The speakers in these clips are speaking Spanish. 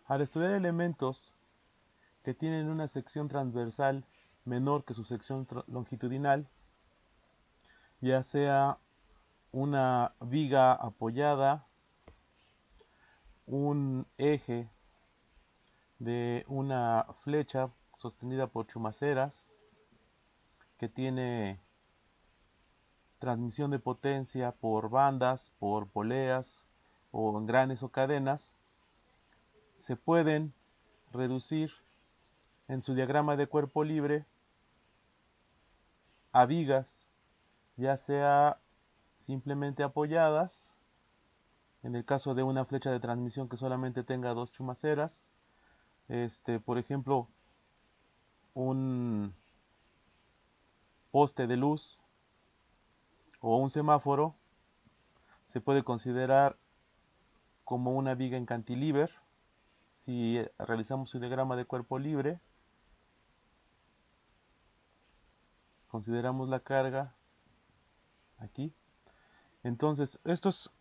Al estudiar elementos que tienen una sección transversal menor que su sección longitudinal, ya sea una viga apoyada, un eje de una flecha sostenida por chumaceras que tiene transmisión de potencia por bandas, por poleas o engranes o cadenas, se pueden reducir en su diagrama de cuerpo libre a vigas, ya sea simplemente apoyadas, en el caso de una flecha de transmisión que solamente tenga dos chumaceras, por ejemplo, un poste de luz o un semáforo se puede considerar como una viga en cantilever si realizamos un diagrama de cuerpo libre. Consideramos la carga aquí. Entonces, estos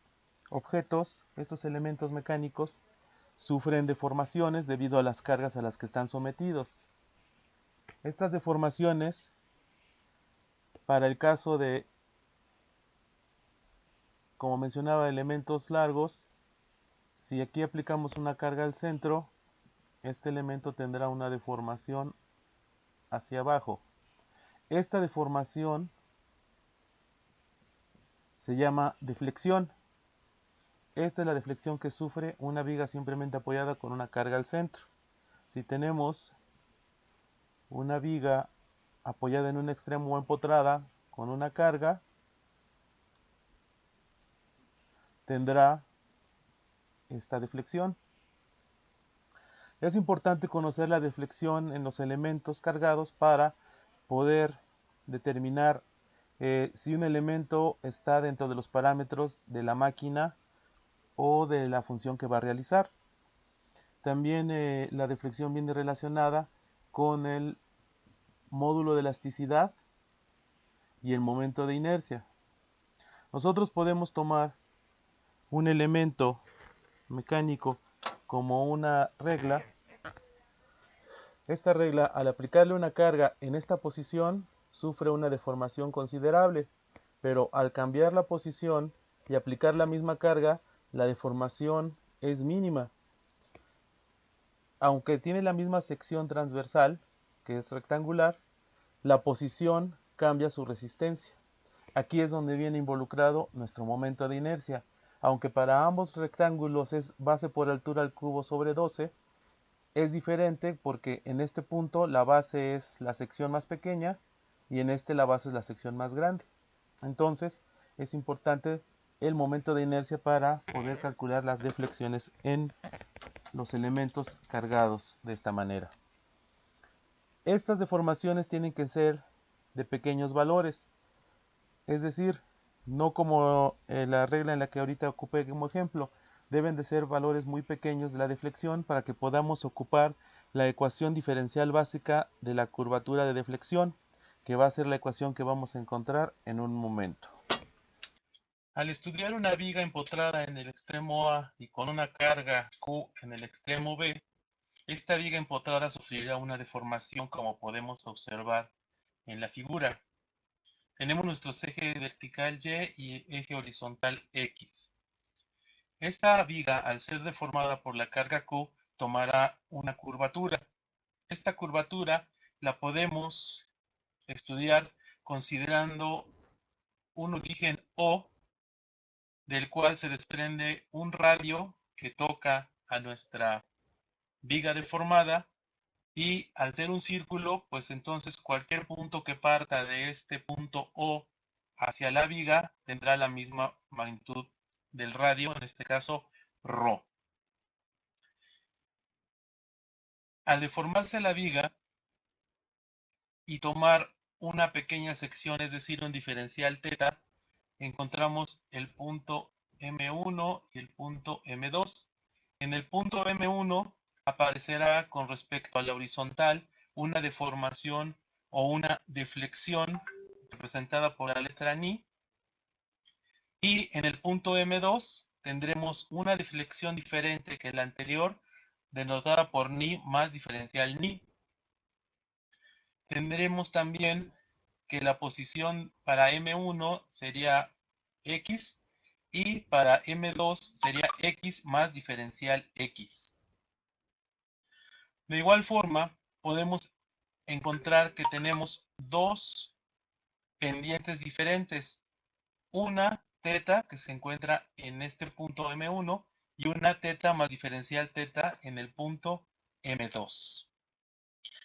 objetos, estos elementos mecánicos, sufren deformaciones debido a las cargas a las que están sometidos. Estas deformaciones, para el caso de, como mencionaba, elementos largos, si aquí aplicamos una carga al centro, este elemento tendrá una deformación hacia abajo. Esta deformación se llama deflexión. Esta es la deflexión que sufre una viga simplemente apoyada con una carga al centro. Si tenemos una viga apoyada en un extremo o empotrada con una carga, tendrá esta deflexión. Es importante conocer la deflexión en los elementos cargados para poder determinar si un elemento está dentro de los parámetros de la máquina o de la función que va a realizar. También la deflexión viene relacionada con el módulo de elasticidad y el momento de inercia. Nosotros podemos tomar un elemento mecánico como una regla. Esta regla, al aplicarle una carga en esta posición, sufre una deformación considerable, pero al cambiar la posición y aplicar la misma carga, la deformación es mínima. Aunque tiene la misma sección transversal, que es rectangular, la posición cambia su resistencia. Aquí es donde viene involucrado nuestro momento de inercia. Aunque para ambos rectángulos es base por altura al cubo sobre 12, es diferente porque en este punto la base es la sección más pequeña y en este la base es la sección más grande. Entonces es importante el momento de inercia para poder calcular las deflexiones en los elementos cargados de esta manera. Estas deformaciones tienen que ser de pequeños valores, es decir, no como la regla en la que ahorita ocupé como ejemplo, deben de ser valores muy pequeños de la deflexión para que podamos ocupar la ecuación diferencial básica de la curvatura de deflexión, que va a ser la ecuación que vamos a encontrar en un momento. Al estudiar una viga empotrada en el extremo A y con una carga Q en el extremo B, esta viga empotrada sufrirá una deformación como podemos observar en la figura. Tenemos nuestro eje vertical Y y eje horizontal X. Esta viga, al ser deformada por la carga Q, tomará una curvatura. Esta curvatura la podemos estudiar considerando un origen O, del cual se desprende un radio que toca a nuestra viga deformada, y al ser un círculo, pues entonces cualquier punto que parta de este punto O hacia la viga tendrá la misma magnitud del radio, en este caso ρ. Al deformarse la viga y tomar una pequeña sección, es decir, un diferencial θ, encontramos el punto M1 y el punto M2. En el punto M1 aparecerá con respecto a la horizontal una deformación o una deflexión representada por la letra Ni, y en el punto M2 tendremos una deflexión diferente que la anterior denotada por ni más diferencial ni. Tendremos también que la posición para M1 sería X y para M2 sería X más diferencial X. De igual forma, podemos encontrar que tenemos dos pendientes diferentes. Una teta que se encuentra en este punto M1 y una teta más diferencial teta en el punto M2.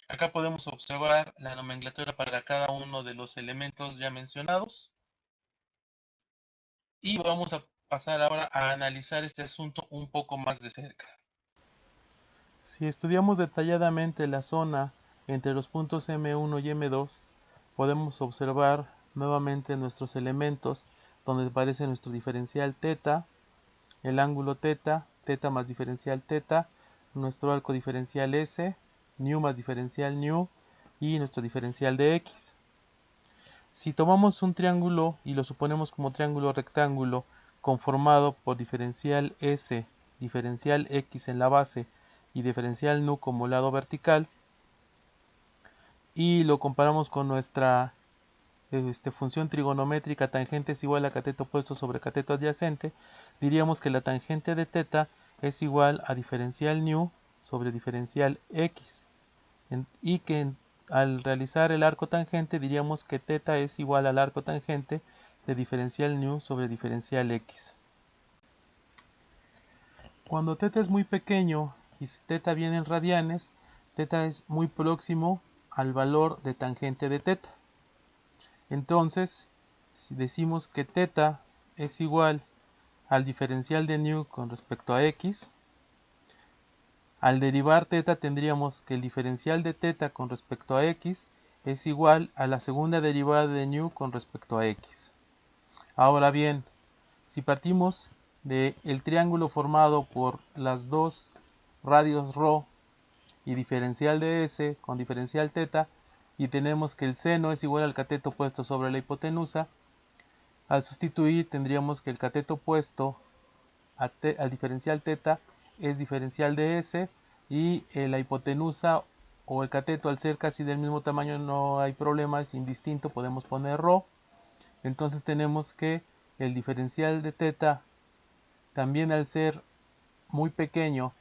Acá podemos observar la nomenclatura para cada uno de los elementos ya mencionados. Y vamos a pasar ahora a analizar este asunto un poco más de cerca. Si estudiamos detalladamente la zona entre los puntos M1 y M2, podemos observar nuevamente nuestros elementos donde aparece nuestro diferencial θ, el ángulo θ, θ más diferencial θ, nuestro arco diferencial S, nu más diferencial nu y nuestro diferencial de X. Si tomamos un triángulo y lo suponemos como triángulo rectángulo conformado por diferencial S, diferencial X en la base y diferencial nu como lado vertical, y lo comparamos con nuestra función trigonométrica tangente es igual a cateto opuesto sobre cateto adyacente, diríamos que la tangente de θ es igual a diferencial nu sobre diferencial X, y que al realizar el arco tangente diríamos que θ es igual al arco tangente de diferencial nu sobre diferencial X. Cuando θ es muy pequeño y si θ viene en radianes, θ es muy próximo al valor de tangente de θ. Entonces, si decimos que θ es igual al diferencial de nu con respecto a X, al derivar θ tendríamos que el diferencial de θ con respecto a X es igual a la segunda derivada de nu con respecto a X. Ahora bien, si partimos del triángulo formado por las dos radios ρ y diferencial de S con diferencial θ, y tenemos que el seno es igual al cateto opuesto sobre la hipotenusa, al sustituir tendríamos que el cateto opuesto al diferencial θ es diferencial de S y la hipotenusa o el cateto al ser casi del mismo tamaño no hay problema, es indistinto, podemos poner ρ. Entonces tenemos que el diferencial de θ también al ser muy pequeño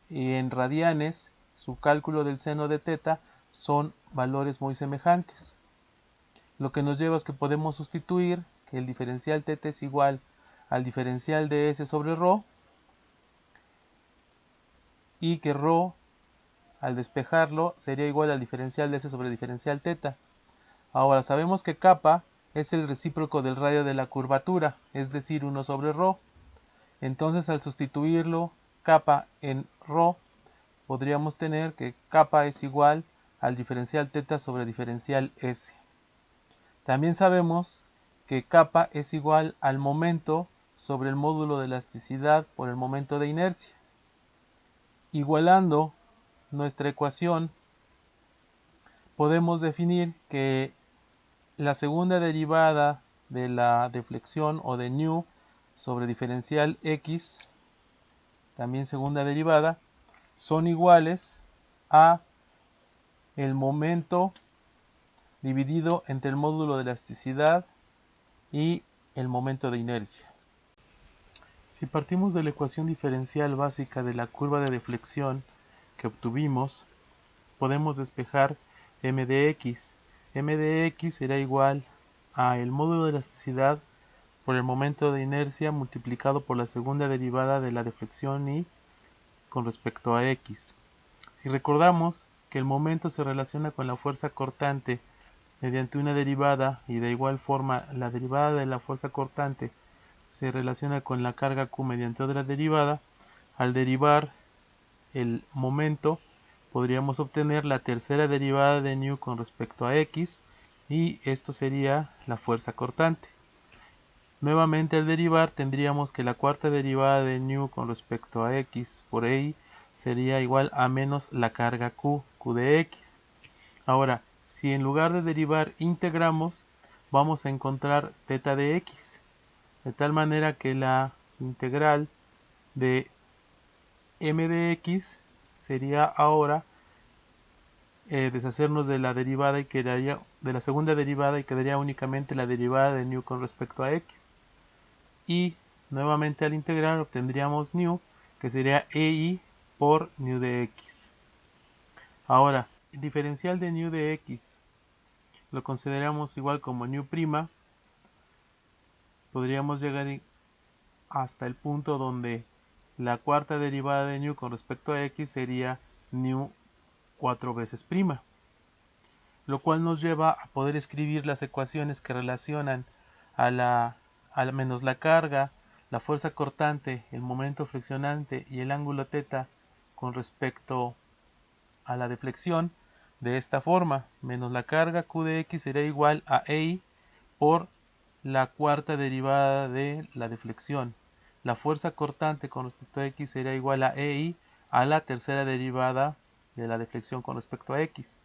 y en radianes, su cálculo del seno de θ son valores muy semejantes. Lo que nos lleva es que podemos sustituir que el diferencial θ es igual al diferencial de S sobre ρ y que ρ al despejarlo sería igual al diferencial de S sobre diferencial θ. Ahora sabemos que kappa es el recíproco del radio de la curvatura, es decir 1 sobre ρ. Entonces al sustituirlo kappa en ρ podríamos tener que kappa es igual al diferencial θ sobre diferencial S. También sabemos que kappa es igual al momento sobre el módulo de elasticidad por el momento de inercia. Igualando nuestra ecuación, podemos definir que la segunda derivada de la deflexión o de nu sobre diferencial X, también segunda derivada, son iguales a el momento dividido entre el módulo de elasticidad y el momento de inercia. Si partimos de la ecuación diferencial básica de la curva de deflexión que obtuvimos, podemos despejar m de x. M de x será igual a el módulo de elasticidad por el momento de inercia multiplicado por la segunda derivada de la deflexión y con respecto a x. Si recordamos que el momento se relaciona con la fuerza cortante mediante una derivada y de igual forma la derivada de la fuerza cortante se relaciona con la carga Q mediante otra derivada, al derivar el momento podríamos obtener la tercera derivada de nu con respecto a x y esto sería la fuerza cortante. Nuevamente al derivar tendríamos que la cuarta derivada de nu con respecto a x por y sería igual a menos la carga Q de x. Ahora, si en lugar de derivar integramos, vamos a encontrar θ de x, de tal manera que la integral de m de x sería ahora deshacernos de la derivada y quedaría de la segunda derivada y quedaría únicamente la derivada de nu con respecto a x. Y nuevamente al integrar obtendríamos nu, que sería ei por nu de x. Ahora, el diferencial de nu de x lo consideramos igual como nu prima. Podríamos llegar hasta el punto donde la cuarta derivada de nu con respecto a x sería nu 4 veces prima, lo cual nos lleva a poder escribir las ecuaciones que relacionan a menos la carga, la fuerza cortante, el momento friccionante y el ángulo θ con respecto a la deflexión de esta forma: menos la carga q de x será igual a ei por la cuarta derivada de la deflexión. La fuerza cortante con respecto a x será igual a ei a la tercera derivada de la deflexión con respecto a x.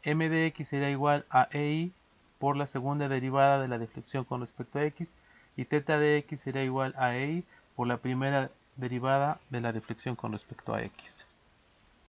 M de x será igual a ei por la segunda derivada de la deflexión con respecto a x, y θ de x será igual a ei por la primera derivada de la deflexión con respecto a x.